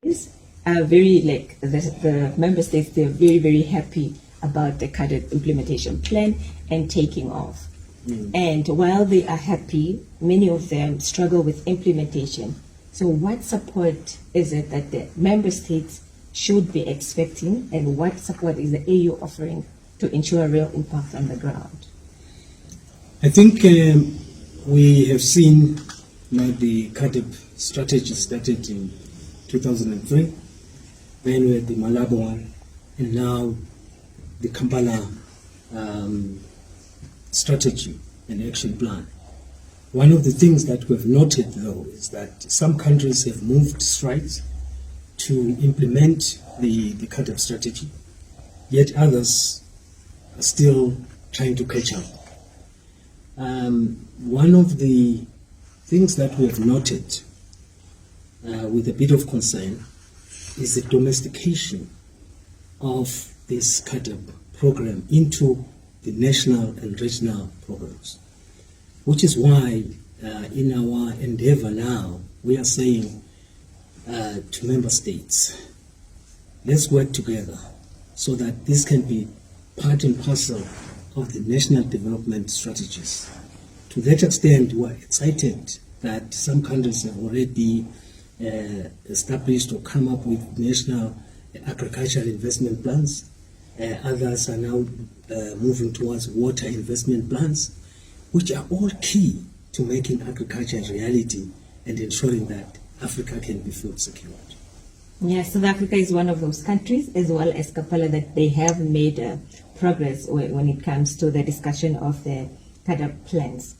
Are very, like the member states, they're very, very happy about the CAADP implementation plan and taking off. And while they are happy, many of them struggle with implementation. So what support is it that the member states should be expecting, and what support is the AU offering to ensure real impact on the ground? I think we have seen the CAADP strategy started in 2003, then we had the Malabo one, and now the Kampala strategy and action plan. One of the things that we've noted, though, is that some countries have moved strides to implement the CAADP strategy, yet others are still trying to catch up. One of the things that we have noted with a bit of concern is the domestication of this CAADP program into the national and regional programs, which is why in our endeavor now we are saying to member states, let's work together so that this can be part and parcel of the national development strategies. To that extent, we are excited that some countries have already established or come up with national agricultural investment plans. Others are now moving towards water investment plans, which are all key to making agriculture a reality and ensuring that Africa can be food secured. Yes, South Africa is one of those countries, as well as Kampala, that they have made progress when it comes to the discussion of the CAADP plans.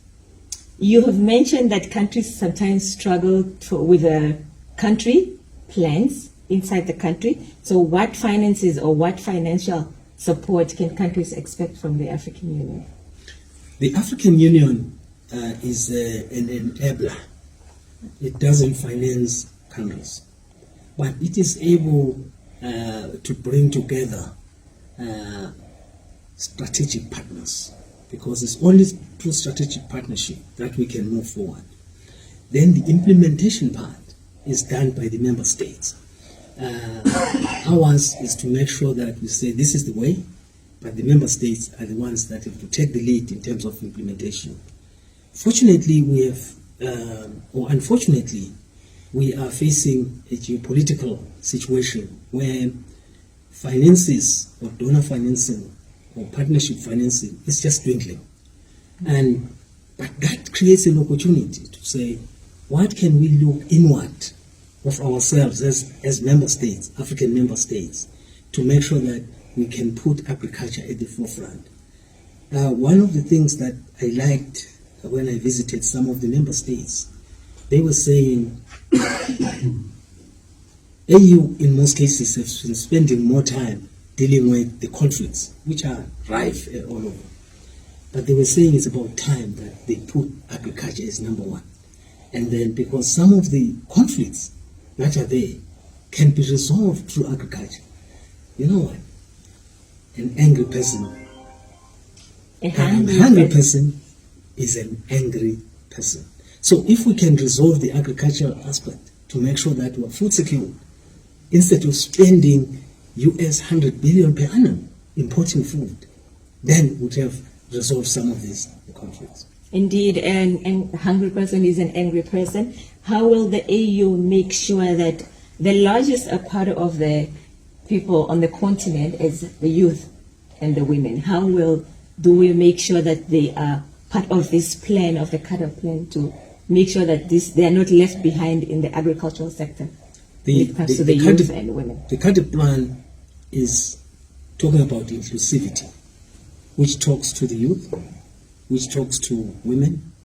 You have mentioned that countries sometimes struggle with the country plans inside the country. So what finances or what financial support can countries expect from the African Union? The African Union is an enabler. It doesn't finance countries, but it is able to bring together strategic partners, because it's only through strategic partnership that we can move forward. Then the implementation part is done by the member states. Ours is to make sure that we say this is the way, but the member states are the ones that have to take the lead in terms of implementation. Fortunately, we have, or unfortunately, we are facing a geopolitical situation where finances or donor financing or partnership financing is just dwindling. But that creates an opportunity to say, what can we look inward of ourselves as member states, African member states, to make sure that we can put agriculture at the forefront. One of the things that I liked when I visited some of the member states, they were saying AU in most cases has been spending more time dealing with the conflicts, which are rife all over. But they were saying it's about time that they put agriculture as number one. And then because some of the conflicts that are there can be resolved through agriculture. You know what? An angry person, a hungry person is an angry person. So if we can resolve the agricultural aspect to make sure that we're food secure, instead of spending US 100 billion per annum importing food, then we'd have resolved some of these conflicts. Indeed, and a hungry person is an angry person. How will the AU make sure that the largest part of the people on the continent is the youth and the women? How do we make sure that they are part of this plan, of the CAADP plan, to make sure that they are not left behind in the agricultural sector when it comes to the youth and women? The CAADP plan is talking about inclusivity, which talks to the youth, which talks to women,